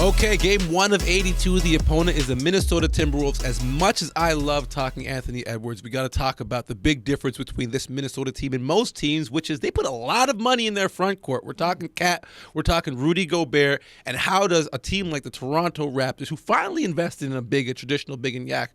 Okay, game 1 of 82. The opponent is the Minnesota Timberwolves. As much as I love talking Anthony Edwards, we got to talk about the big difference between this Minnesota team and most teams, which is they put a lot of money in their front court. We're talking Cat, we're talking Rudy Gobert, and how does a team like the Toronto Raptors, who finally invested in a traditional big and yak,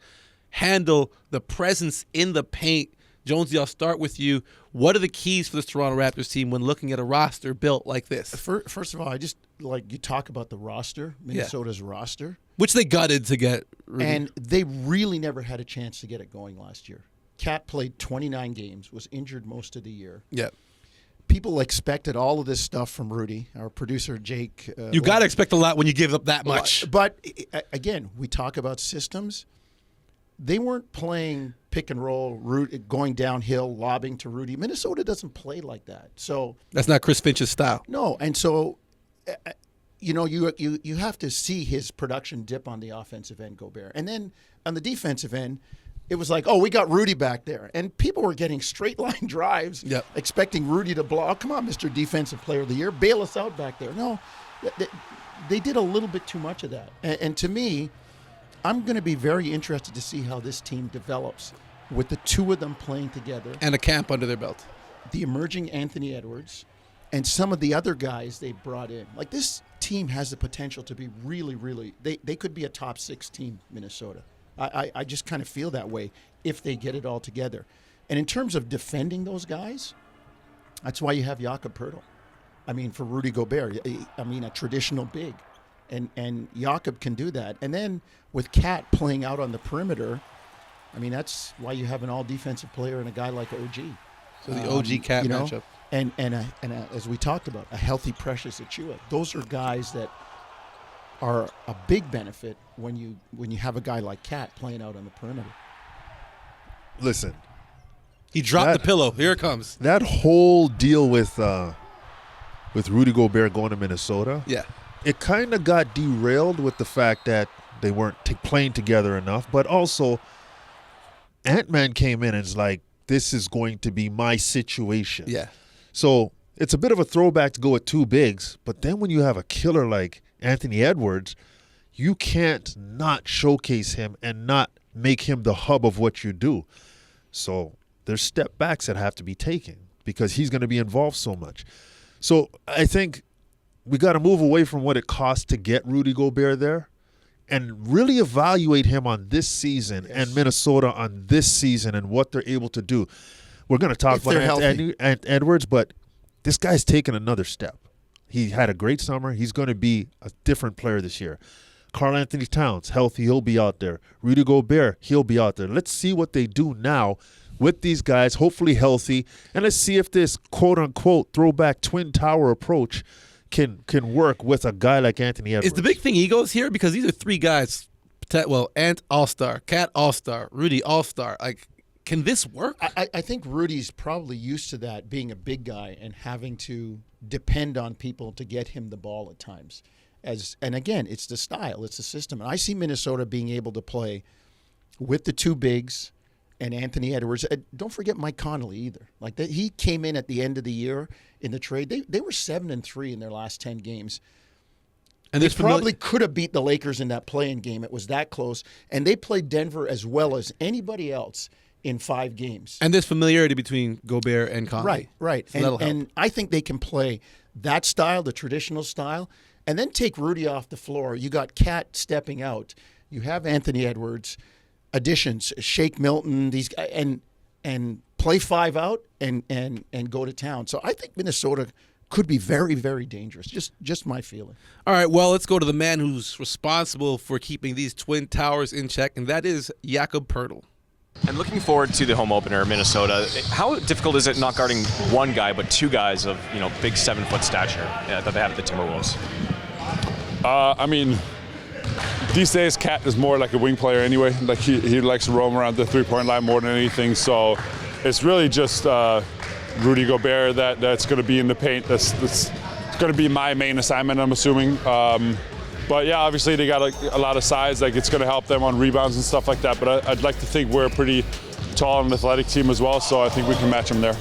handle the presence in the paint? Jonesy, I'll start with you. What are the keys for this Toronto Raptors team when looking at a roster built like this? First of all, I just you talk about the roster, Minnesota's roster. Which they gutted to get. Rudy. And they really never had a chance to get it going last year. Cat played 29 games, was injured most of the year. Yeah. People expected all of this stuff from Rudy, our producer, Jake. You got to expect a lot when you give up that much. But again, we talk about systems. They weren't playing pick and roll, going downhill, lobbing to Rudy. Minnesota doesn't play like that. So that's not Chris Finch's style. No, and so you have to see his production dip on the offensive end, Gobert, and then on the defensive end, it was like, oh, we got Rudy back there, and people were getting straight line drives, expecting Rudy to blow. Oh, come on, Mr. Defensive Player of the Year, bail us out back there. No, they did a little bit too much of that, and to me, I'm going to be very interested to see how this team develops with the two of them playing together. And a camp under their belt. The emerging Anthony Edwards and some of the other guys they brought in. Like, this team has the potential to be really, really, they could be a top 6 team, Minnesota. I just kind of feel that way if they get it all together. And in terms of defending those guys, that's why you have Jakob Poeltl. I mean, for Rudy Gobert, a traditional big. And Jakob can do that. And then with Cat playing out on the perimeter, I mean, that's why you have an all-defensive player and a guy like OG. So the OG Cat matchup. And as we talked about, a healthy Precious Achiuwa. Those are guys that are a big benefit when you have a guy like Cat playing out on the perimeter. Listen. He dropped the pillow. Here it comes. That whole deal with Rudy Gobert going to Minnesota. Yeah. It kind of got derailed with the fact that they weren't playing together enough, but also Ant-Man came in and is like, this is going to be my situation. Yeah. So it's a bit of a throwback to go with 2 bigs, but then when you have a killer like Anthony Edwards, you can't not showcase him and not make him the hub of what you do. So there's step backs that have to be taken because he's going to be involved so much. So I think we got to move away from what it costs to get Rudy Gobert there and really evaluate him on this season and Minnesota on this season and what they're able to do. We're going to talk about Edwards, but this guy's taken another step. He had a great summer. He's going to be a different player this year. Karl-Anthony Towns, healthy, he'll be out there. Rudy Gobert, he'll be out there. Let's see what they do now with these guys, hopefully healthy, and let's see if this quote-unquote throwback Twin Tower approach can work with a guy like Anthony Edwards. Is the big thing egos here? Because these are 3 guys. Well, Ant All-Star, Cat All-Star, Rudy All-Star. Like, can this work? I think Rudy's probably used to that, being a big guy and having to depend on people to get him the ball at times. And again, it's the style, it's the system. And I see Minnesota being able to play with the 2 bigs and Anthony Edwards. Don't forget Mike Conley either. Like he came in at the end of the year in the trade. They were 7-3 in their last 10 games. And they probably could have beat the Lakers in that play-in game. It was that close. And they played Denver as well as anybody else in 5 games. And there's familiarity between Gobert and Conley. Right. So and I think they can play that style, the traditional style, and then take Rudy off the floor. You got Cat stepping out. You have Anthony Edwards. Additions, Shake Milton, these guys, and play 5 out and go to town. So I think Minnesota could be very, very dangerous. Just my feeling. All right, well, let's go to the man who's responsible for keeping these Twin Towers in check, and that is Jakob Poeltl. And looking forward to the home opener, Minnesota, how difficult is it not guarding one guy but 2 guys of big 7-foot stature that they have at the Timberwolves? These days, Cat is more like a wing player anyway. Like he likes to roam around the 3-point line more than anything. So it's really just Rudy Gobert that's going to be in the paint. That's going to be my main assignment, I'm assuming. But yeah, obviously they got a lot of size. Like it's going to help them on rebounds and stuff like that. But I'd like to think we're a pretty tall and athletic team as well. So I think we can match them there.